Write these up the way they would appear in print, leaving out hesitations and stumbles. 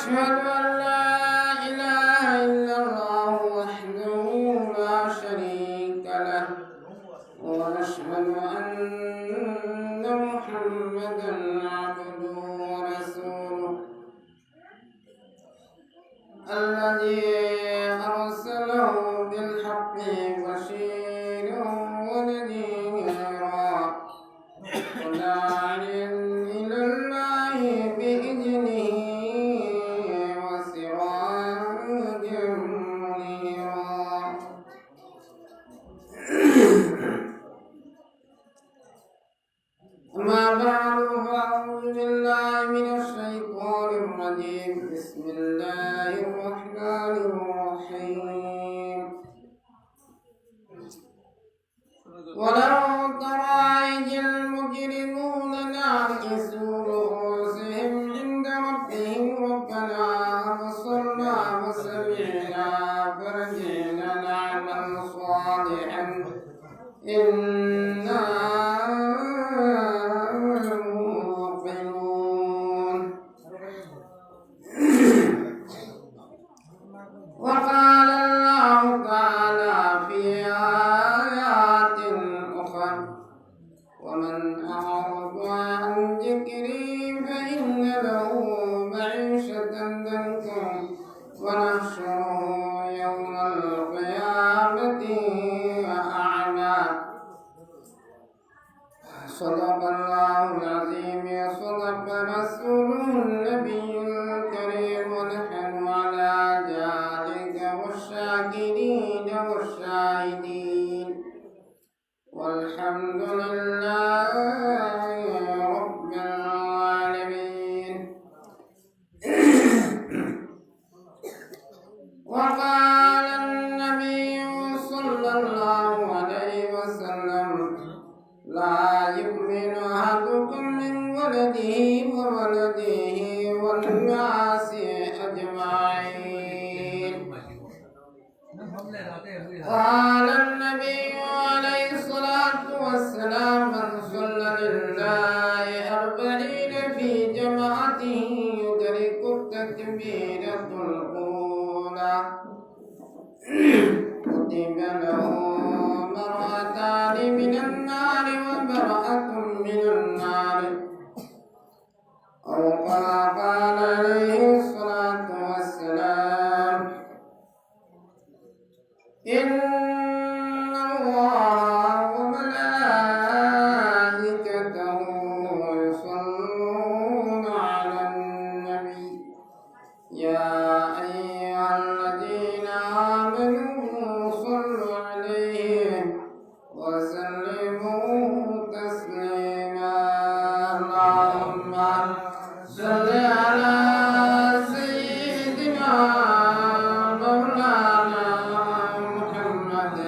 وأشهد أن لا إله إلا الله وحده لا شريك له وأشهد أن محمدا عبده ورسوله الذي أرسله بالحق بشيرا ونذيرا وداعيا إلى الله بإذنه وسراجا منيرا أما بعد فأعوذ بالله من الشيطان الرجيم بسم الله الرحمن الرحيم ولو ترى إذ المجرمون ناكسوا رؤوسهم عند ربهم ربنا أبصرنا وسمعنا فرجعنا نعمل صالحا إنا موقنون وقال الله تعالى في آيات أخرى ومن أعرض عن ذكري فإن له معيشة ضنكا ونحشره يوم القيامة أعمى صدق الله العظيم وصدق رسوله النبي الكريم ونحن على ذلك والشاكرين والشاهدين والحمد لله رب العالمين. وقال النبي صلى الله عليه وسلم لا يؤمن أحدكم من ولده وولده والناس أجمعين. قال النبي عليه الصلاة والسلام من صلى لله 40 في جماعته يدرك التكبيرة الأولى كتب له مرأتان من النار وبرأة من النار أو كما قال عليه الصلاة والسلام إن الله وملائكته يصلون على النبي يا أيها الذين آمنوا صلوا عليه وسلموا تسليما اللهم صل على سيدنا مولانا محمد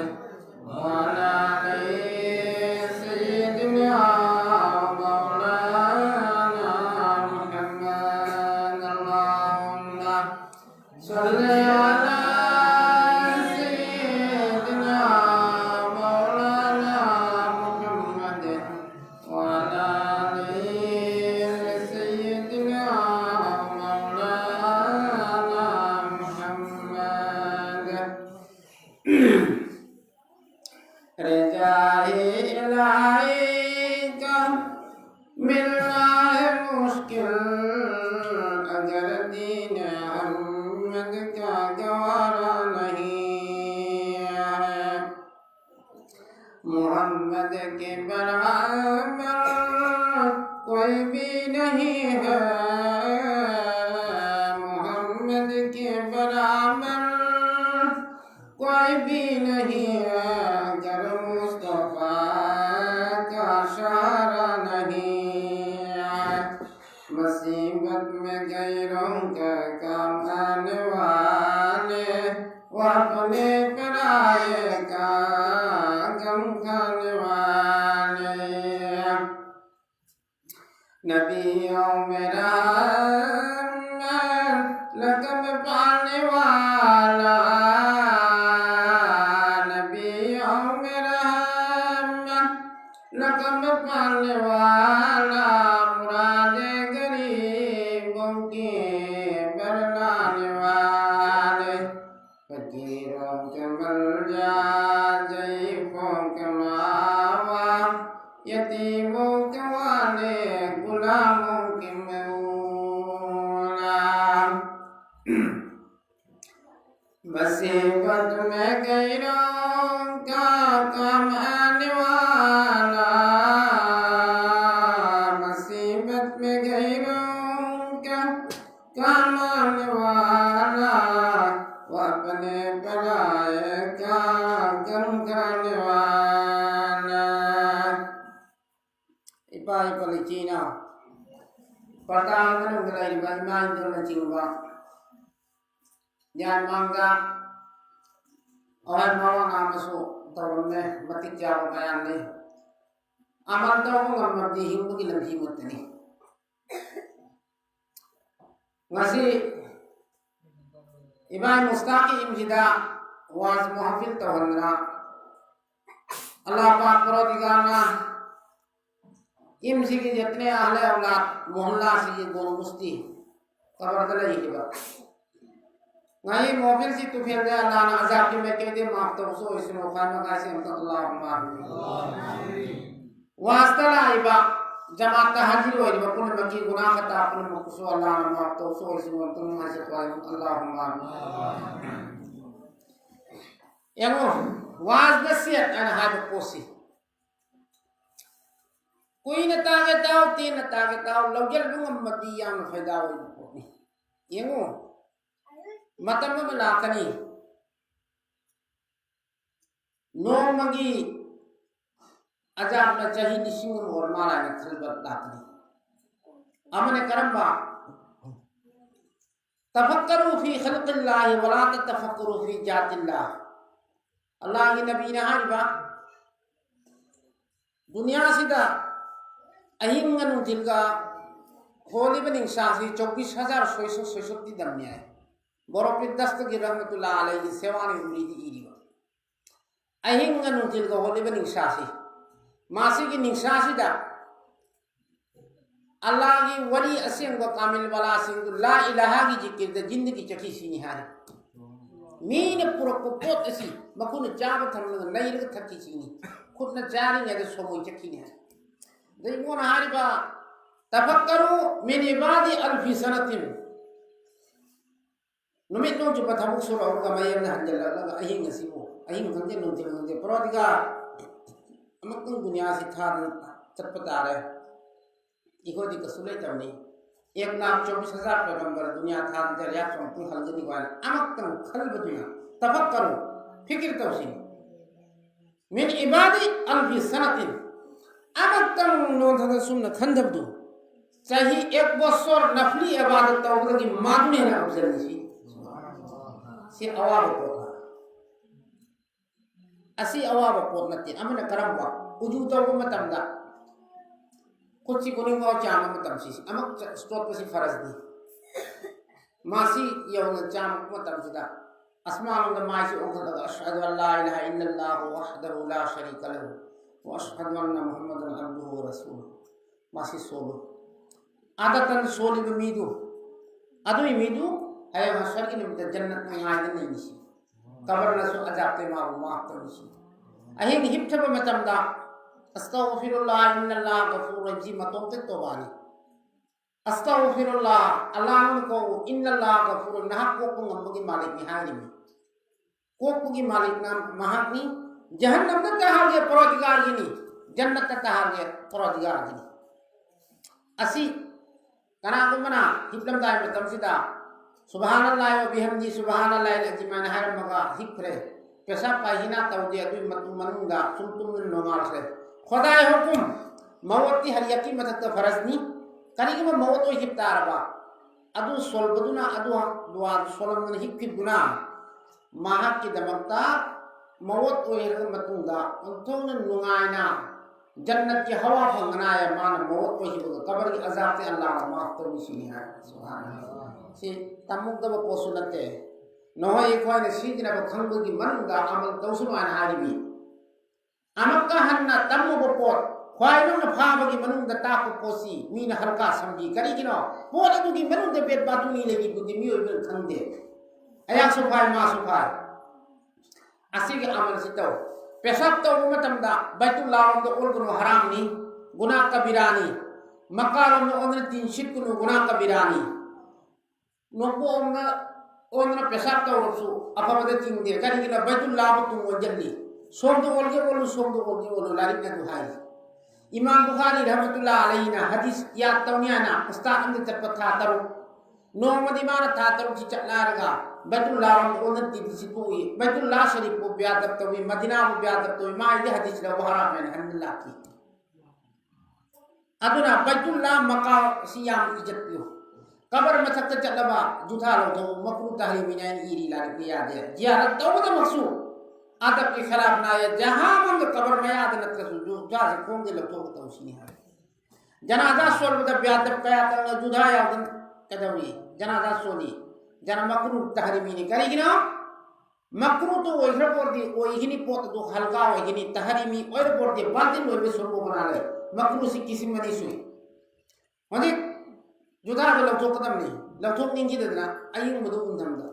وعلى آل سيدنا مولانا محمد اللهم صل على سيدنا مولانا محمد وعلى آل سيدنا مولانا محمد رجائي إليك بالله مشكل अगर दीन अहमद का गवारा नहीं है मोहम्मद के बराबर कोई भी नहीं है मोहम्मद के बराबर कोई भी नहीं है अगर मुस्तफा का सहारा नहीं है मुसीबत में गैरों का काम आने वाले वो अपने पराये का गम खाने वाले नबियों में लकब पाने वाला नबियों में लकब पाने वाला मुरादे गरीबों की मुसीबत में गैरों का काम आने वाला, मुसीबत में गैरों का काम आने वाला, वो अपने पराये का गम खाने वाला। इपाई पलिचीना pertama nunggalai bagaimana dengan jiwa jangan mangga orang mau ngamasuk tahunnya mati jauh kayak ni amal tahu nggak mati hidup gila hidup ni ngasih ibadah mustaqim jida was muhafil tahunnya Allah pak perhatikanlah इमसी के जितने आहले औलाद मोहल्ला से ये गोल मुस्ती cover तले ही बा नहीं मोबिल से तू फिर दे अल्लाह ना अज़ाब के में कह दे माफ तो सो इसमें खान में कैसे हम तो अल्लाह वास्ता लाइबा जमात हाजिर हो इबा कुल मकी गुनाह खता कुल मकुसो अल्लाह ना माफ तो सो इसमें तुम ऐसे तो अल्लाह यंगो वाज दसियत अन हाद कोसी कोई न तागे ताओ तीन न तागे ताओ लौजल बुंग मदिया में फायदा होई यंगो मतम में लाकनी नो मगी अजाब न चाही निशिंग और मारा ने खलबत लाकनी अमने करम्बा तफक्करू फी खल्क़िल्लाह वला ततफक्करू फी जातिल्लाह अल्लाह की नबी ने हारिबा दुनिया सिदा अहिंग नुथिलगा होली बनिंग शासी 24,666 दम्या है बरोपित दस्त की रहमतुल्लाह अलैहि सेवानी उम्मीद इरीवा अहिंग नुथिलगा होली बनिंग शासी मासी की निशासी दा अल्लाह की वली असिंग कामिल वाला सिंग ला इलाहा की जिक्र द जिंदगी चखी सी निहारी मीन पूरा कोपोत असी मकुन जाब थमन नैर थकी सी खुद न जारी ने दे सोमो चखी निहारी दईमोन हारिबा तफक्करू मिन इबादी अल्फी सनतिन नुमित नो जुब थमुक सुर और का मयम न हंजल लगा अहिंग सिबो अहिंग खंजे नो तिलंगे परदिगा अमक दुनिया से था चटपटा रहे इको दी कसुले तमनी 1,24,000 पैगंबर दुनिया था दरिया चंपु हलगनी वाल अमक तम खल बदुना तफक्करू फिक्र तवसी मिन इबादी अल्फी सनतिन अमक्तम नोंधन सुन्न खंदबदु चाही एक बसर नफली इबादत तौबद की मादने ना अफजल सी अवाब को असी अवाब को नति अमन करमवा उजू तौब मतमदा कुछ कोनी को चाम मतम सी अमक स्टॉप सी फरज दी मासी यौन चाम मतम सिदा अस्माउल मासी ओखद अशहदु अल्ला इलाहा इल्लल्लाह वहदहु ला शरीका लहु वअशहदु अन्ना मुहम्मदन अब्दुहु व रसूलुहु मासी सोलो आदतन सोली मीदु अदु मीदु है हशर की निमित्त जन्नत में आदन नहीं निसी कबर नसु अजाबते मारू माफ तो निसी अहिंग हिप्थब मतमदा अस्तगफिरुल्लाह इन्नल्लाह गफूरुर रहीम मतोंते तोबानी अस्तगफिरुल्लाह अल्लाह को इन्नल्लाह गफूरुर नहा को ngambagi मालिक नि हानि को मालिक नाम महानी जहन्नम न तहागे परदिगार गिनी जन्नत तहागे परदिगार गिनी असी कना को मना हिप्लम दाय में तमसिदा सुबहानल्लाह व बिहमदी सुबहानल्लाह अजीमान हर मगा हिप्रे पेशा पाहिना तौदे अदु मतु मनुंगा सुलतुम नोमाल से खुदाए हुकुम मौती हर यकी मत फरजनी कनी के मौत ओ हिप्तारबा अदु सोलबदुना अदु दुआ सोलम हिप्पिबुना माहा की दमकता मौत ओइरग मतुंगा अंतोन नुंगायना जन्नत की हवा फंगना है मान मौत ओइबग कबर की अजाब से अल्लाह माफ तो निसी है सुभान अल्लाह से तमुक दब पोसुनते नो एक वाने सीजना ब खंग की मनगा अमल तौसुमान हारिबी अमक्का हन्ना तम्मु बपोत ख्वाइनो न फाबगी मनुंग द ताको पोसी मीन हल्का समझी करी किनो पोत दुगी मनुंग दे बेत बातुनी लेगी बुद्धि मियो बिल खंदे अया सुफाय मा सुफाय असिगे अमल सितो पेशाब तो मतमदा बैतुल्लाह द ओलगुनो हरामनी गुनाह कबीरानी मक्का द ओन तीन शिकुनो गुनाह कबीरानी नोको ओन ओनना पेशाब तौरसु अफबद चिंगदे करिगिना बैतुल्लाह तुम वजल्ली सोमदो बोलके बोलो लारिक ना दुहाई इमाम बुखारी रहमतुल्लाह अलैहि ना हदीस याद तौनियाना उस्ताद अमद तपथा तरू नोमदी माना था तरू ci चलारगा बैतुल्लाह ओन तिदिसी कोई बैतुल्लाह शरीफ को ब्यादत तवी मदीना को ब्यादत तवी मा ये हदीस ला बहरा में अल्हम्दुलिल्लाह की अदुना बैतुल्लाह मका सियाम इज्जत यो कबर मथक चलबा जुथा लो तो मकरू तहरीमी ने इरी ला याद है जियारत तवद मकसूद आदब के खिलाफ ना है जहां मंग कबर में याद न कर जो जा से कोम दे लगतो तो उसी है जनाजा सोल बद ब्याद कया त जुधा याद कदवी जनाजा सोली जना मकरू तहरीमी ने करेगी ना मकरू तो ओइहर पर दी ओइहिनी पोत दो हल्का ओइहिनी तहरीमी ओइर पर दी बातिल ओइबे सोको बना ले मकरू से किसी मनी सुई होने जुधा के लगतो कदम नहीं लगतो निंगी देना अयिंग बदु उंदमदा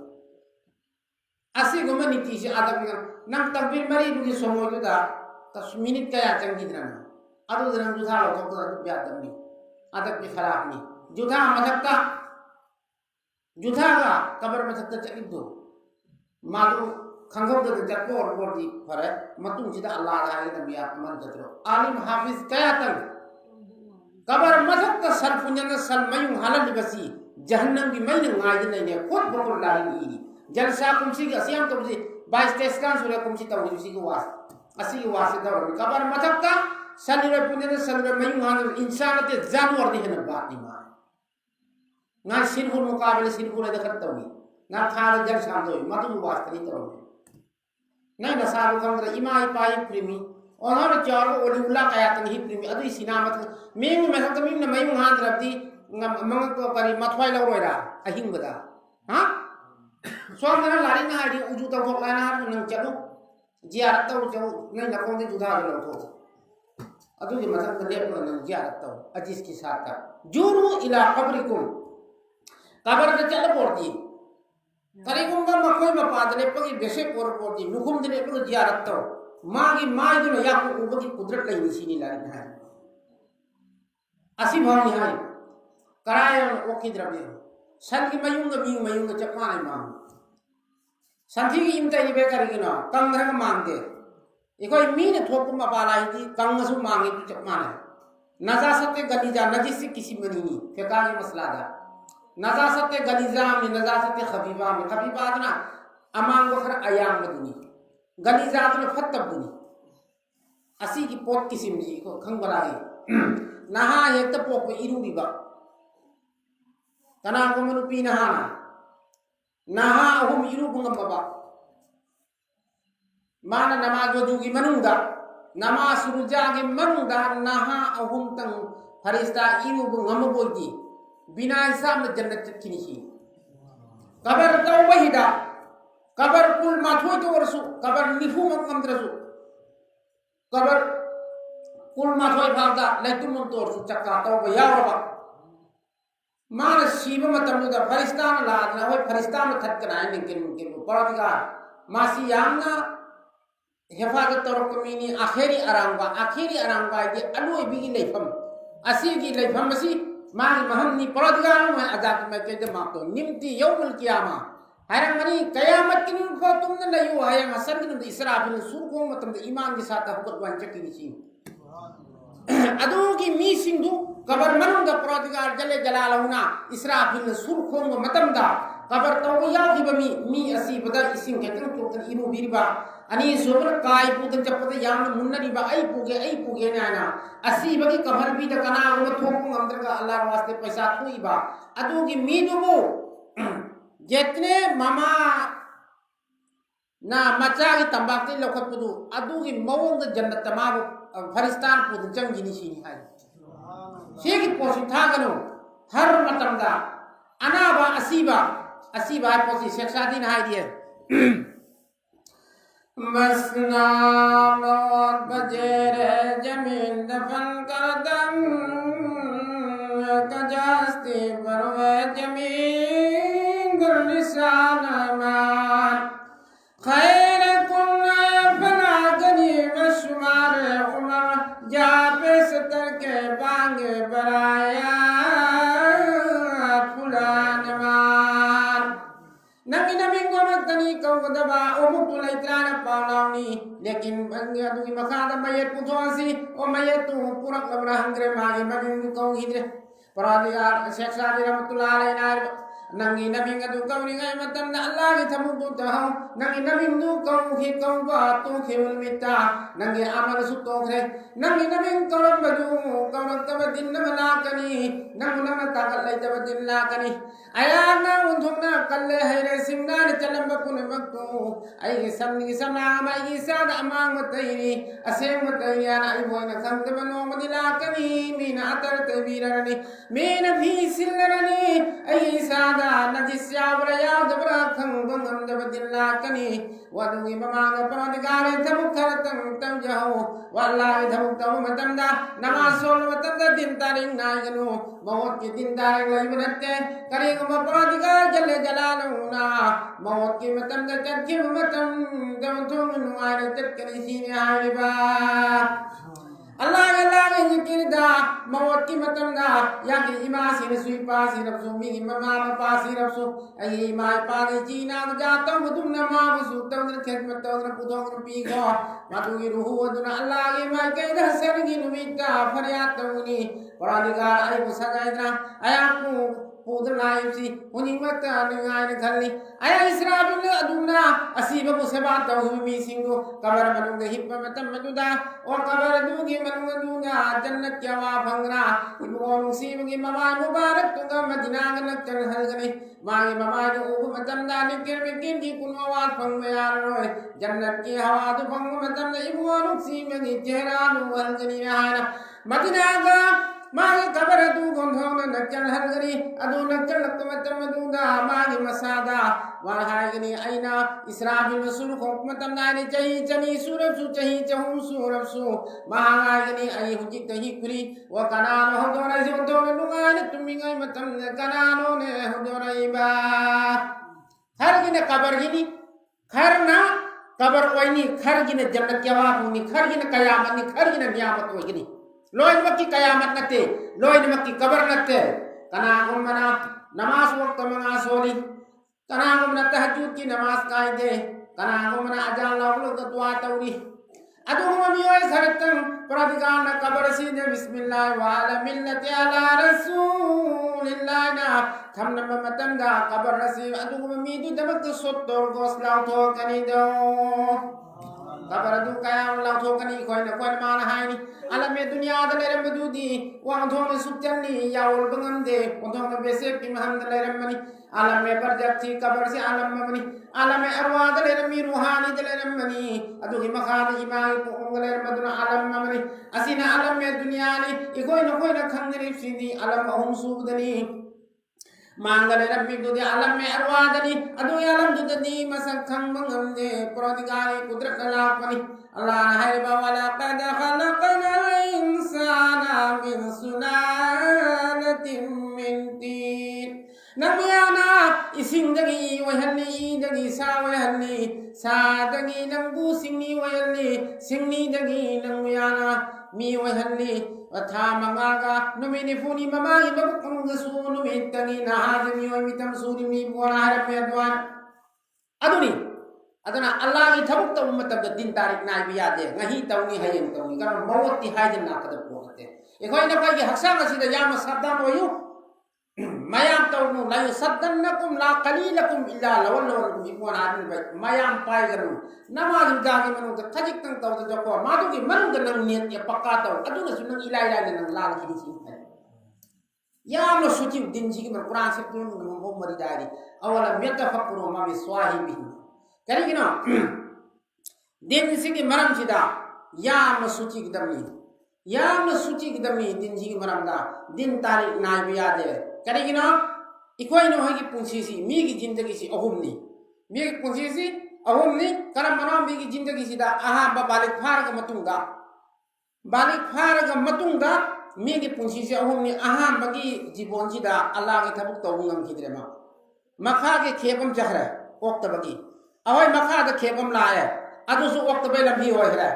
असी गुमन नीति से आदब के नंग तकबीर मरी बुगी सोमो जुदा तस मिनट कया चंगी दना अदु दना जुधा लगतो कदम ब्यादम नहीं आदब के खराब नहीं जुधा मदक्का जुधा का कबर में सकता चकित दो मालूम खंगों के जत्तो और बोर्डी फरे मतुम जिदा अल्लाह आए नबी आप मन जत्रो आलिम हाफिज कया तंग कबर में सकता सर पुंजन सर मयूं हालत बसी जहन्नम की मई नाई नहीं ने खुद बकुल लाही इरी जलसा कुमसी के असियाम तो मुझे 22 तेस्कान सूर्य कुमसी तो उसी को वास असी को वास दौर कबर में सकता सर पुंजन सर मयूं हालत इंसान ते जानवर दी है न बात नहीं मार ना सिरहुल मुकाबले सिरहुल देखत तवी ना खाल जल शाम तो मधु वास्तरी तो नहीं ना साबु कंद्र इमाई पाई प्रेमी और चार ओलिउला कया तंगी प्रेमी अदु सिनामत मेंग में सकत मिंग न मयूं हां द्रब्दी मंग तो करी मथवाई लरोयरा अहिंग बदा हां सोम ना लारी ना आडी उजु तो लाना न चलो जियारत तो जो नहीं न कोंदे जुदा लो तो अदु के मतलब लेप न जियारत तो अजिस के साथ जुरू इला कब्रिकुम कबर के चल पड़ती करीबुंगा मकोई में पादले पगी बेसे पड़ती नुकुम दिने पर जियारत तो मागी माई दिनो या को उबकी कुदरत नहीं सीनी लारी है असी भाव निहाई कराय ओकी द्रव्य सन की मयूंगा चपमा नहीं मांग संथी की इमता ये बेकरी ना कंगरंग मांगते इको मीन थोकुम अपालाई थी कंगसु मांगे तो चपमा है नजासत गलीजा नजिस किसी मनी नहीं फेका ये मसला था नजासत गलीजा में नजासत खबीबा में खबीबा ना अमांग वखर अयाम मदनी गलीजा तो फतब दुनी असी की पोत किसिम जी को खंग बलाई नहा एक तो पोक इरू बिबा तना को मनु पी नहा अहुम इरू बुंगम बाबा माना नमाज वजू की मनुदा नमाज सुरुजा के मनुदा नहा अहुम तंग फरिश्ता इरू बुंगम बोगी बिना हिसाब में जन्नत किनिशी कबर तो वहीदा कबर कुल माथोई तो वर्षु कबर निफु मंद्रसु कबर कुल माथोई भागदा लेकिन तो वर्षु चक्का तो यावरबा मान शिव मतमुदा फरिश्तान लादना होय फरिश्तान थत्कनाय निकिन परदिगार मासी यामना हेफाजत तौर कमीनी आखिरी अरांगा ये अलुई बिगी लेफम असी की लेफम मसी मानी महमनी परदिगार में अजात में के जमा तो निमती यौमुल कियामा हैरन मनी कयामत की नुन को तुमने लयु है हसन की नुन इसराफिल सूर को मतलब ईमान के साथ हुकत वन चकी निसी अदू की मी सिंधु कबर मनुन दा परदिगार जले जलालहुना इसराफिल सूर को मतम दा कबर तो या की बमी मी असी बदा इसिम के तन तो इनु बिरबा अनि सोबर काय पुतन चपत याम मुन्नरीबा आई पुगे ना असी बगी कबर भी द कना उन थोक अंदर का अल्लाह वास्ते पैसा थोईबा अदू की मी दुबो जितने मामा ना मचा की तंबाकू लखत पुदु अदू की मवंग जन्नत तमाम फरिस्तान पुदु चंगी निशीनी है शेख पोसी था गनो हर मतमदा अनाबा असीबा पोसी शेख सादीन हाय दिए मसना मौत बजेर जमीन दफन कर दम कजास्ती बरवे जमीन गुलनिशान मान खैर कुन्ना फना गनी मशमार उमर जा पे सतर के बांग बराया फुलान मान नंग कौगदबा ओमुक तो लैत्राना पालावनी लेकिन अंगे दुगी मखादा मयत पुथोसी ओ मयत तू पुरक लबरा हंगरे मागे मबिंग कौगिद्रे परदिगार शेख सादी रहमतुल्लाह अलैहि नंगी नबिंग दु कौनी गय मतम ना अल्लाह की थमुक दु तहौ नंगी नबिंग दु कौ खि कौ बा तु खिउल मिता नंगी अमल सुतो रे नंगी नबिंग कौरब बदु कौरब तब दिन नमला कनी नंग नम ताकत लै तब दिन ला कनी आया ना उन्थुना कल्ले हैरे सिंगना ने चलम बकुन मक्तु आई समनी समा माई साद अमांग मतैनी असेम मतैया ना आई बोयना संत बनो मदिला कनी मीना अतर तबीरनी मीन भी सिलरनी आई सादा नजिस्यावरा यादबरा खंगंगम दबदिल्ला कनी वदुगी ममांग परदिगार थमुखरतम तमजहो वल्लाहि थमुक्तम मतंदा नमाज सोल मतंदा दिन तारिंग नायगनु मौत के दिन तारिंग लइबनते करेगम परदिगार जल्ले जलालुना मौत के मतंदा चरखि मतम दमथुम नुआरे तकनी सीने आइबा Allah Allah zikirda mawat ki matamda ya ki ima sin sui pa sin rabsu mi mama pa sin rabsu ai ma pa ni jina ja tam dum na ma su tam na khet mat tam na pudong pi go ma tu gi ruhu aduna Allah ge ma ke da ser gi numita faryat tamuni paradigar ai musagaidra ayaku पुदनायसी उनिमत अनुगाय खल्ली आया इसराबुल अदुना असीब मुसबा तहुमी सिंगो cover मनुंग hip मतम मनुदा और cover दुगी मनुंग दुना जन्नत क्या वा bhangra इबोन sieve की mama मुबारक Tunga Medina gun चल हलगने मांगे ममा जो उब मतम दानी किर बिकिन की कुनवा फंग में यार रोए जन्नत की हवा तो फंग मतम इबोन सीब की चेहरा नु हलगनी हाना मदीना का मागे कबर तू गोंधों न नचल हलगनी अदु नचल लक्तमतम दुदा मागे मसादा वाहागनी आईना इसराबिल सुर खोकमतम नानी चही चनी सूरब सु चही चहु सूरब सु महागागनी आई हुजी तही खुरी व कनानो हो दोरा जो तो नुगान तुमिंगाय मतम कनानो ने हो दोराइबा हरगिने कबर गिनी खरना कबर वैनी खरगिने जन्नत जवाबुनी खरगिने कयामत नि खरगिने नियामत वैनी लोइन मक्की कयामत नते लोइन मक्की कबर नते कना गुमना नमाज वक्त मना सोली कना गुमना तहज्जुद की नमाज कायदे कना गुमना अजान लावलो दुआ तौरी अदु मियोय सरतम परदिगार कबर सीने बिस्मिल्लाह वाला मिल्लत अला रसूलिल्लाह ना थमन मतंगा कबर रसी अदु मी दु दमक सोत्तोर गोसलाव तो कनी दो कबर दु कयाम लाव तो कनी कोइन कोइन मान हायनी अलमे दुनिया दले रमदुदी वांग थोम सुचनी यावल बंगम दे उधोम बेसे की महम दले रमनी अलमे परजती कबर से अलम मनी अलमे अरवा दले रमी रूहानी दले रमनी अदुगी मखाद इमाई पोंगले रमदुना अलम मनी असिना अलमे दुनिया नि इकोइ न कोइ न खंगरी सिंदी अलम अहुम सुबदनी मांगले रब्बी दुदे अलम में अरवादनी अदु अलम दुदनी मसखं मंगम दे परदिगारी कुदरत लापनी अल्लाह है बावला कद खलकनल इंसाना मिन सुलालतिन मिन तीन नबियाना इसिंदगी वहल्ली दगी सा वहल्ली सादगी नंगू सिंगी वहल्ली सिंगी दगी नंबियाना मी वहल्ली अथा मंगागा नुमिनी फुनी ममागी बबकुंग सूनु मितनी नहादमी व मितम सूरी मी बोना हरपे अद्वान अदुनी अदना अल्लाह की थबुक तो उम्मत द दिन तारीख नाय बिया दे nghi तौनी हयन तौनी कारण मौत ति हायजन ना कद पोते एखोय न पाई हक्सा मसिद याम सद्दाम होयु मयाम तौनु लायु सद्दनकुम ला कलीलकुम इल्ला लवल्लवकुम इबोना आदमी बाय मयाम पाई गनु नमाज जागे मनु त खजिक तंग तौ त जको मादु की मनु द नंग नियत या पक्का तौ अदुन सुनंग इलाई इलाई नंग लाल खिदि छि याम न सुचि दिन जी की कुरान से तुन न मरि दारी अवला मेतफक्कुरु मा बि स्वाहिबि करिगिनो दिन सिगी मरम सिदा याम न सुचि की दमनी याम न सुचि की दमनी दिन जी की मरम दा दिन तारीख नाय बिया दे करिगिनो इकोय नो होगी पुंसीसी मी की जिंदगी सी अहुमनी मी की पुंसीसी अहुमनी करम मनो मी की जिंदगी सी दा आहा बालिक फारग मतुंगा मी की पुंसीसी अहुमनी आहा बगी जीवन सी दा अल्लाह की थबुक तो ngam खिद्रेमा मखा के खेपम जहरा ओक्त बगी अवय मखा द खेपम लाए अदुसु ओक्त बे लंबी होयरा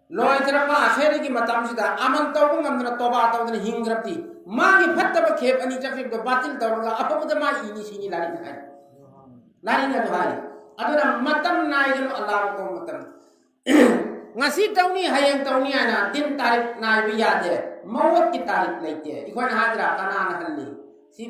लोय थरपा असेरी की मतम सी दा अमन तो ngam तोबा तो हिंग्रप्ती मागी फत्तब खेप अनि चफिब द बातिल तौरगा अपबुद मा इनी सिनी लारी थाई लारी न दुहारी aduna matam nai gano Allah ko matam ngasi tawni hayang tawni ana din tarik nai bi yade mawat ki tarik laite ikon hadra kana na halli si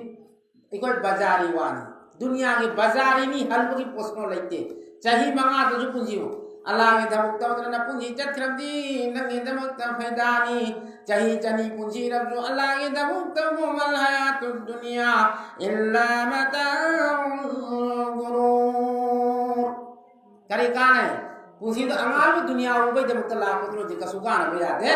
ikon bazari wani dunia ki bazari ni halbu ki posno laite chahi manga to punjiu Allah ngi dhamuk taw na punji chatramdi nangi dhamuk ta faidani chahi chani punji rabju Allah ngi dhamuk taw mal hayatud dunya illa mata'ul ghurur kari kana punji to angal dunia ubai dhamuk ta la ko de kasugana be yade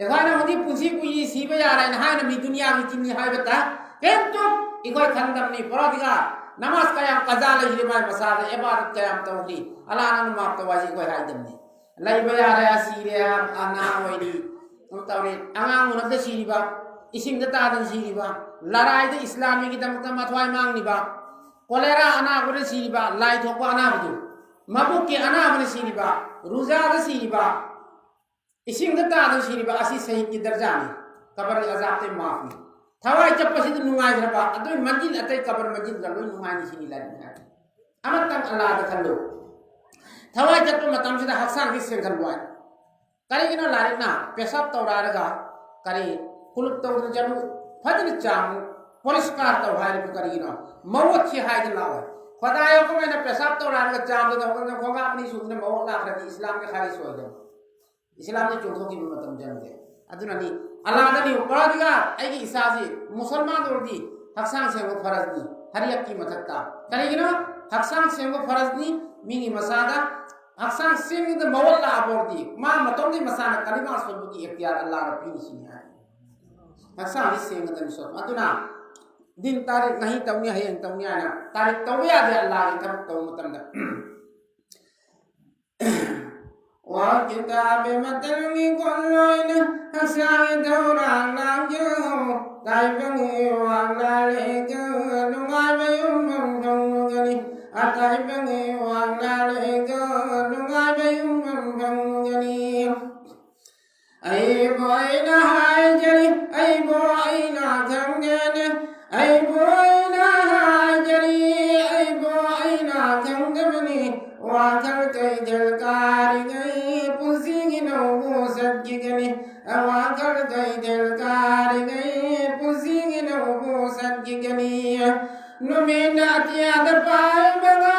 ekhana hodi punji ku yi si be yara na ha na mi dunia mi chimni ha bata kento ikoi khandam ni paradiga नमाज कयाम कजा ले हिरिमाय मसाद इबादत कयाम तौली अल्लाह न माफ तवाजी कोई हाइदम ने लाई बया रे सीरे आना होइदी हम तौरे अंगांग न द सीरिबा इसिंग द तादन सीरिबा लड़ाई द इस्लामी की दमक मथवाई मांगनिबा कोलेरा अना गुरे सीरिबा लाई थोको अना बदु मबुक के अना बने सीरिबा रुजा द सीरिबा इसिंग द तादन सीरिबा असि सही की दर्जा ने कबर अजाब ते माफ ने थवाई चप्पसी द नुंगाई रबा अदु मंजिल अतै कबर मंजिल ग लोई नुंगाई नि सिनि लानि है अमतम अल्लाह द खल्लो थवाई चप्प मतम सिदा हक्सान की सेंखल बुआई करी गिनो लारिना पेशाब तौरारगा करी कुलुप तौर जनु फजन चाम पुरस्कार तौ हाय करी गिनो मवत छी हाय द लाव खदायो को मैंने पेशाब तौरारगा चाम द खोगा अपनी सुने मवत लाख रही इस्लाम के खारिज हो दे इस्लाम ने चोखो की मतम जन दे अदुननी Allah dani upadiga aigi isaji musalman dordi haksang sengo faraz ni hariyak ki matakta kali gino haksang sengo faraz ni mingi masada haksang sengo de mawalla abordi ma matom di masana kalima sobu ki ikhtiyar Allah ra pini sini hai haksang ni sengo de so aduna din tarik nahi tawni hayang tawni ana tarik tawya de Allah ki kam taw matam da wa kitabe matangi kolloina hasang dorang langjo tai bangi wang lale ke lungai bayum bang gani atai bangi wang lale ke lungai bayum bang gani ai boy na hai jari ai boy na thang gani ai boy na hai jari ai boy na thang gani wa thang kai dil kari gai pusi gino sab ki gani wa thang kai dil kari gai pusi gino sab ki gani no me na tia da pai baga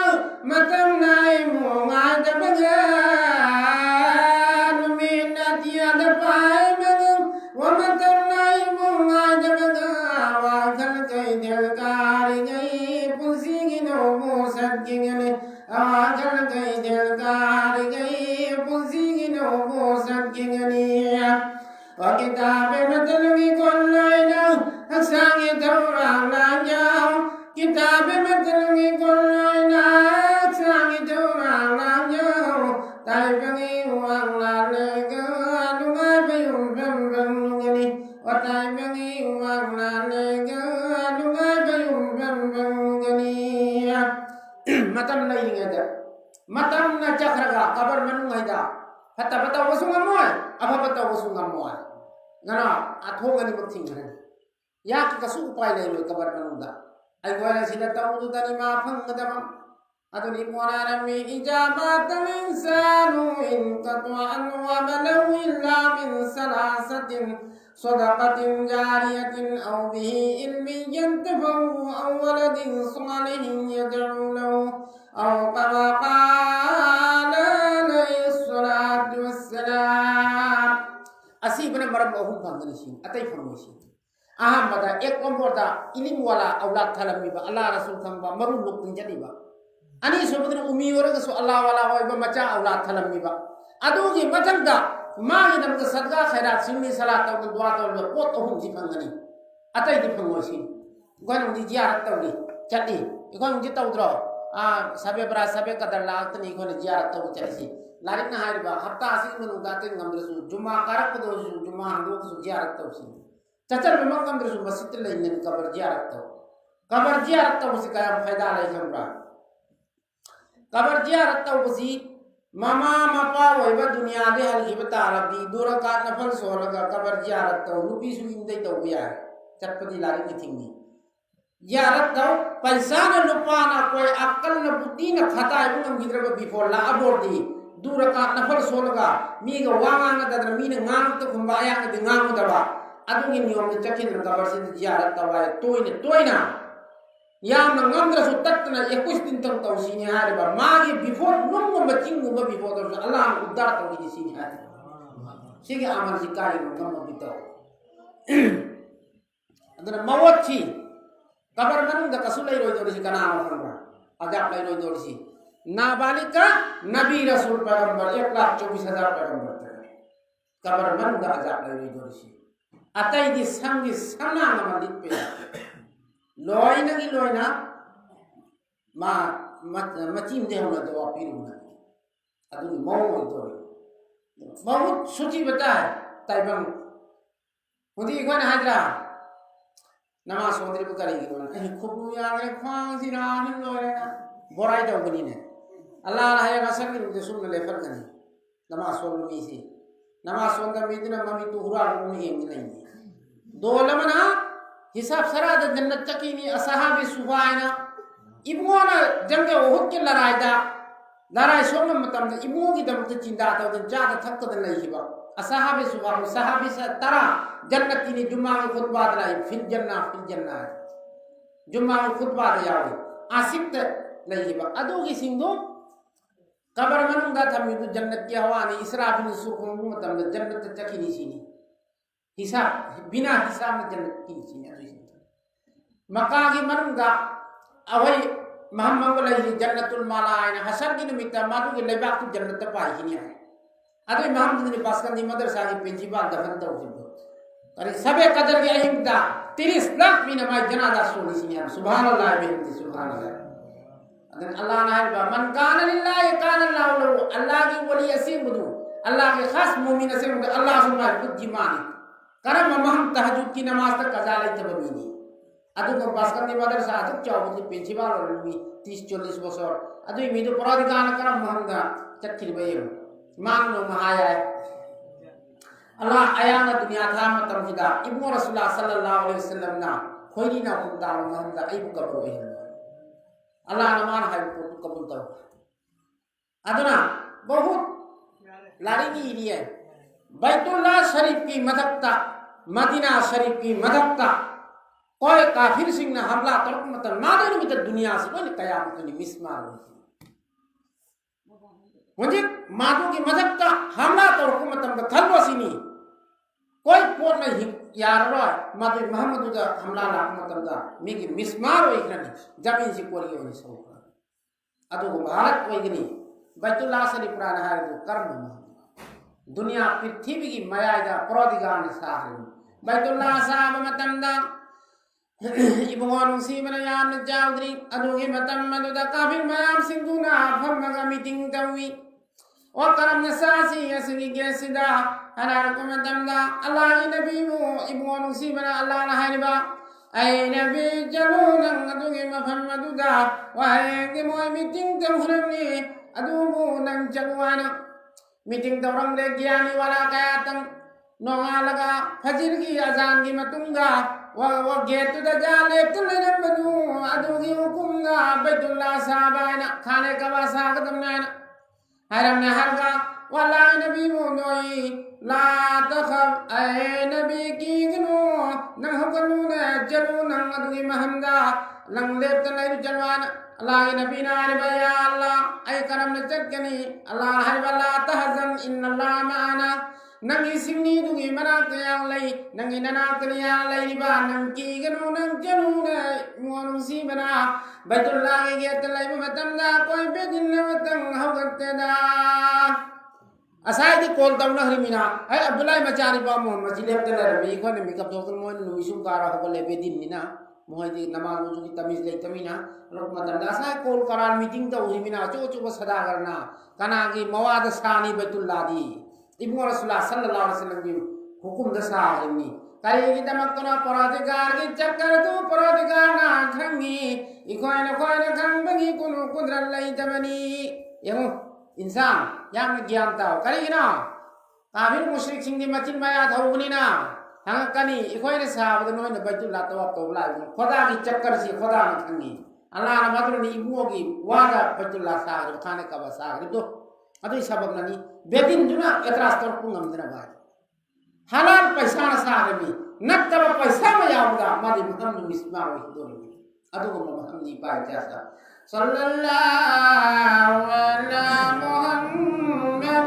matam nai mo nga da baga no me na tia da pai baga wa matam nai mo nga da baga wa thang kai dil kari gai pusi gino sab ki gani ajar gai dil kari gai pusi gino sab ki gani wa kitabe matangi kollaina hasangi dorang lanjau kitabe matangi kollaina hasangi dorang lanjau tai bangi wang lale ga lungai bayum bam bam gani wa tai bangi wang lale ga lungai bayum bam bam gani matam lai ngada matam na chakraga kabar manu ngaida hatta bata wasunga moy apa bata wasunga moy ngana atho gani bakting ngana ya ki kasu upai lai lo kabar manu da ai gwara sida tawdu dani ma phang da ma aduni morana mi ijabat insanu in qat'an wa balaw illa min salasatin sadaqatin jariyatin aw bihi ilmin yantafu aw waladin salihin yad'u lahu aw kama qala alayhi salatu wassalam asi bana maram ahum phangani sin atai phangani sin aham bada ek komborda iling wala aulad thalami ba Allah rasul thamba maru lukung jadi ba ani sobudra umi oraga so Allah wala hoiba macha aulad thalami ba adugi matangda magi damga sadqa khairat simni salat taw dua taw pot ahum ji phangani atai di phangoi sin gwan di ziyarat tawli chati ikon ji tawdro sabe bra sabe kadar lag tani ikon ziyarat taw chati larik na hariba hafta asik manu gaten ngamdresu juma karak do juma hando su ziyarat taw sin chachar memang ngamdresu masjid lain kabar ziyarat taw si kaya faida lai jambra kabar ziyarat taw si mama mapa waiba dunia de hal hibata rabdi dura ka nafal soraga kabar ziyarat taw nupi su indai taw biya chatpati lari ni thingi यारत दाव पैसा न लुपा ना कोई अक्कल न बुद्धि न खता है उन गिद्र बिफोर ला अबोर्दी दूर का नफल सोलगा मी का वांगा ददर मी न ngang तो खुंबा या न ngang दबा अदुगी नियम न चकिन न कबर से यारत दवा तोयना याम न ngamdra su tatna 21 दिन तक तो सिनी हारे बा मागी बिफोर नुम बचिंग नुम बिफोर तो अल्लाह उद्धार तो की सिनी हारे सिगे अमल सिकारी न ngam बितो अदर मवची kabar manung da kasulai roi dorisi kana amafanga ajab lai roi dorisi nabalika nabi rasul pagambar 1,24,000 pagambar kabar manung da ajab lai roi dorisi atai di sangi sana nama ditpe loina gi loina ma macim de hona do apiruna adu mau doi mau suci bata tai bang hudi kona hadra nama sondri bukari gitu kan kubu yang rekang sirahin loh ya borai jauh begini Allah lah yang asal gitu justru level kan nama sondri misi nama sondri itu nama itu huruf ini yang ini dua mana hisab sarad jannat cakini asahabi suhaina ibu mana jangke uhud ke larai sondri matam ibu kita mesti cinta atau cinta tak tak dan lagi bah asahabi subhanahu sahabi tara jannat ini jumaa khutbah dalai fil jannah jumaa khutbah dayawi asik lagi ba adu ki singdo kabar manung da tham itu jannat ki hawa ni israfil sukum matam jannat takini sini hisab bina hisab jannat ki sini adu sini maka ki manung da awai muhammad wallahi jannatul malaina hasar ki nimita madu ki lebak tu jannat pa hini अरे महमूद ने पास करनी मदरसा की principal दफन तो जिब्बो अरे सबे कदर के अहिमदा 30 लाख में नमाज जनाजा सोनी सिया सुभान अल्लाह बिहमदी सुभान अल्लाह अदन अल्लाह ना है मन कान लिल्लाह कान अल्लाह lahu अल्लाह की वली असीम बुदू अल्लाह के खास मोमिन से अल्लाह सुभान खुद जिमानी करम महम तहज्जुद की नमाज तक कजा ले तबमीनी अदु को पास करनी मदरसा अदु चावली प्रिंसिपल और 30-40 बছর अदु मिदु पराधिकार करम महमदा चक्किल बयम मांगनो महाया Allah ayana dunia thama tamhida ibnu rasulullah sallallahu alaihi wasallam na khoiri na kumda mahmda ibu kabro ehna Allah naman hay ko kabul taw aduna bahut lari ki iriye baitullah sharif ki madakta madina sharif ki madakta koi kafir singh na hamla tark matan madani mit dunia se koi qiyamah ni mismar म्हणजे मादू की मदद का हमला तो हुकूमत हम थलवा सिनी कोई पोर नहीं यार रो मादू मोहम्मद का हमला ला हुकूमत दा मिगी मिसमार हो इकनी जमीन से कोरी हो सो अदो को भारत हो इकनी बैतुल्लाह शरीफ प्राण है तो कर्म दुनिया पृथ्वी की मयादा प्रोदिगान साहब बैतुल्लाह साहब मतंदा इबोन सी मन याम जावद्री अदो के मतम मदुदा काफिर मयाम सिंधुना फमगा मीटिंग तवी और करम नसासी असगी गेसिदा हनार को मतमदा अल्लाह नबी मो इबोन सी बना अल्लाह ना Hariba ay nabi jalunang adungi muhammaduda wahai ke moy meeting tamhurni adumu nang jalwana meeting dorang le gyani wala kayatang nongalaga fajir ki azan ki matunga wa getu da jale tulena badu adugi hukumna baitullah sahabana khane ka wasa kadamna haram na harga wala nabi mo noi la takhaf ay nabi ki gnu nang hukanu na jalu nang adugi mahamda lang lep tanay jalwana Allah nabi na ya Allah ay karam na jakkani Allah harwala tahzan inna Allah ma'ana nang isimni dugi manak yang lay nang inanak yang lay riba nang ki gnu nang jalu na muanung si bana baitullah ki getalay matamda koi bedin na matang hawgatada asai di kol taw na hrimina ay abdullah machari ba muhammad jilep tala rabi ko ne mikap doktor mo nuisum kara ko le bedin nina moy di namaz wudu ki tamiz le tamina lok madanda asai kol karan meeting taw hrimina cho cho sada karna kana ki mawad sani baitullah di ibnu rasulullah sallallahu alaihi wasallam ki hukum da sa hrimni kari ki tamak kono paradikar ki chakkar tu paradikar na khangi ikoina khang bagi kono kudran lai tamani yang इंसान याम ज्ञान ताओ करी ना काफिर मुशरिक सिंह दी मतिन माया थाउनी ना hangakani ikoi ne sahabda no ne baitullah tawaf to la khoda gi chakkar si khoda na thangi Allah na madru ni ibu gi wada baitullah sa ga khane ka ba sa ga to adu sabab nani bedin duna etras tor pungam dina ba halal paisa na sa ga mi nattaba paisa ma yawda mali muhammad misma wa hidor adu ko muhammad ni ba jasa sallallahu ala muhammad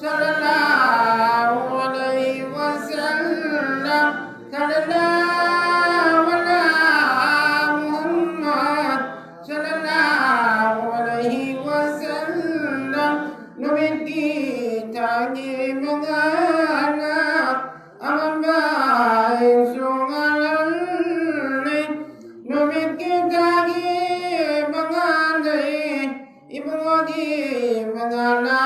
sallallahu alaihi wasallam sallallahu ala muhammad sallallahu alaihi wasallam nubiti tangi mengana ambai sungalali nubiti tangi mengana ibadi mengana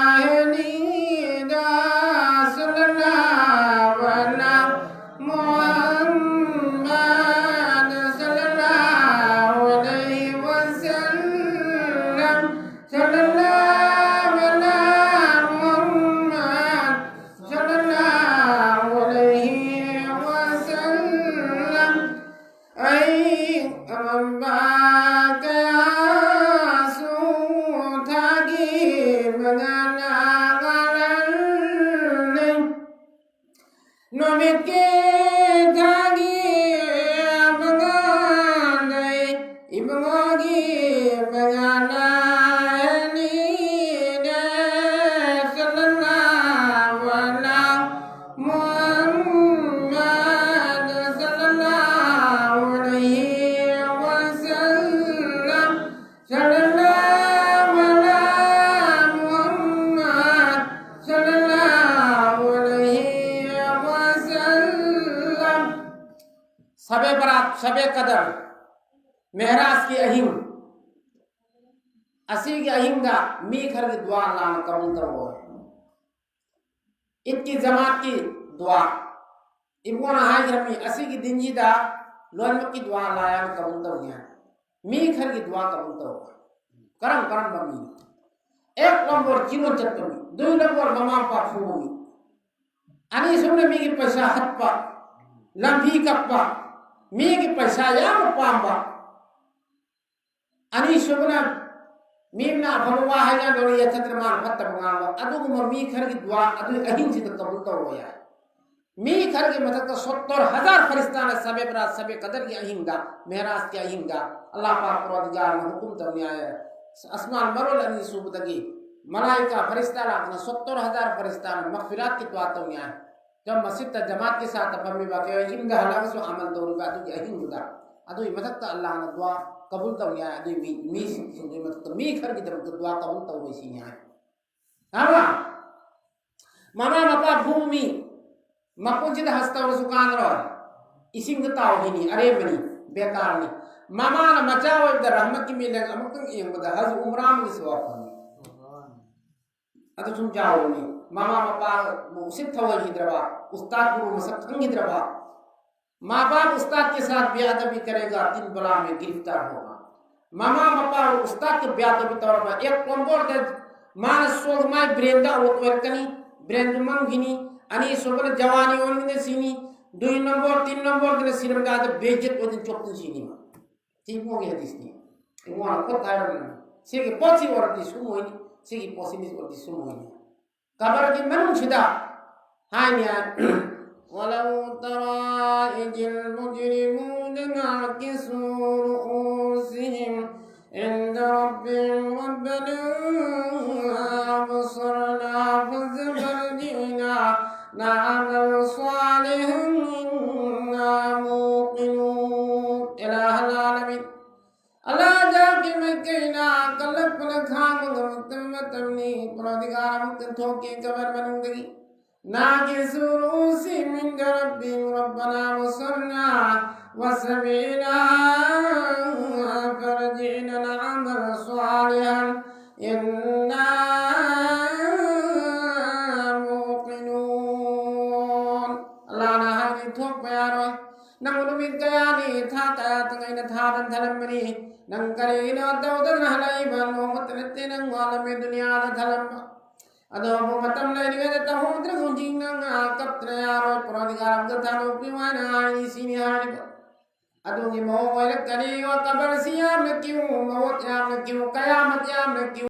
सबे बरात सबे कदर मेहराज की अहिम असी की अहिम दा मी खर की दुआ अल्लाह ने कबूल करो इतनी जमात की दुआ इबोना हाय रमी असी की दिनजी दा लोन की दुआ अल्लाह ने कबूल करो मी खर की दुआ कबूल करो करम करम बमी एक नंबर जीवन चत्तमी दो नंबर ममा पा फूमी अनि सुमने मी की पैसा हत्पा लंबी कप्पा मी की पैसा या पांबा अनि सुबना मीमना भगवा है ना दोनी ये छत्रमान फत्त बंगावा अदु को मी खर की दुआ अदु अहिं से कबूल तो होया मी खर के मतलब तो 70,000 फरिश्ता ने सबे बरात सबे कदर की अहिं दा मेहराज की अहिं दा अल्लाह पाक परवरदिगार ने हुक्म तो न्याय आसमान मरोल अनि सुबदगी मलाइका फरिश्ता लाखना 70,000 फरिश्ता ने मगफिरत की दुआ तो न्याय जब मस्जिद जमात के साथ अपने बाकी अहिं दा हलाक सो अमल तो अदु की अहिं दा अदु मतलब अल्लाह ने दुआ कबूल तो न्याय अदु मी मतलब मी खर की तरफ दुआ कबूल तो वैसी न्याय हां मामा मपा भूमि मपुंजिद हस्ता और सुकान रो इसिंग ताव हिनी अरे बनी बेकार नि मामा न मचाव द रहमत की मिले अमकंग एंग बद हज उमराम की सवाब अतो तुम जाओ नि मामा मपा मुसित थवल हिद्रबा उस्ताद गुरु मसक थंग हिद्रबा माँ बाप उस्ताद के साथ बेअदबी करेगा 3 बला में गिरफ्तार होगा मामा मपा और उस्ताद के बेअदबी तौर पर एक कंबोर दे मानस सोग माय ब्रेंदा ओतवरकनी ब्रेंद मंगिनी अनि सोबर जवानी ओनने सीनी 2 नंबर 3 नंबर दे सिरम का बेइज्जत ओदिन चोपतु सीनी मा ठीक हो गया दिसनी वो को तारन सेगे पोची वरती सुमोइनी सेगे पोसिनी वरती सुमोइनी कबर की मनु छिदा हानिया ولو ترى إذ المجرمون ناكسوا رؤوسهم عند ربهم ربنا أبصرنا فاسترجعنا نعمل صالحا إنا موقنون إله العالمين Allah jaga mekina kalak pelakhan mengutamatamni peradigaram tentoke kabar manunggi ناكسوا رؤوسهم عند ربهم ربنا وصرنا وسمعنا فرجعنا نعمل صالحا إنا موقنون الله نهاني توك بياروي نمو من كياني تاتا تغين تاتا تلمني ننكرين ودودن هلاي بانو متلتين وعلم الدنيا تلمني Ado mo matam na ini kada tahu tra gunjing na ngakap tra yaro pradigaram ka tanu piwana ini sini hari ba. Ado ngi mo wala kani wa kabar siyam na kiu mawat yam na kiu kayamat yam na kiu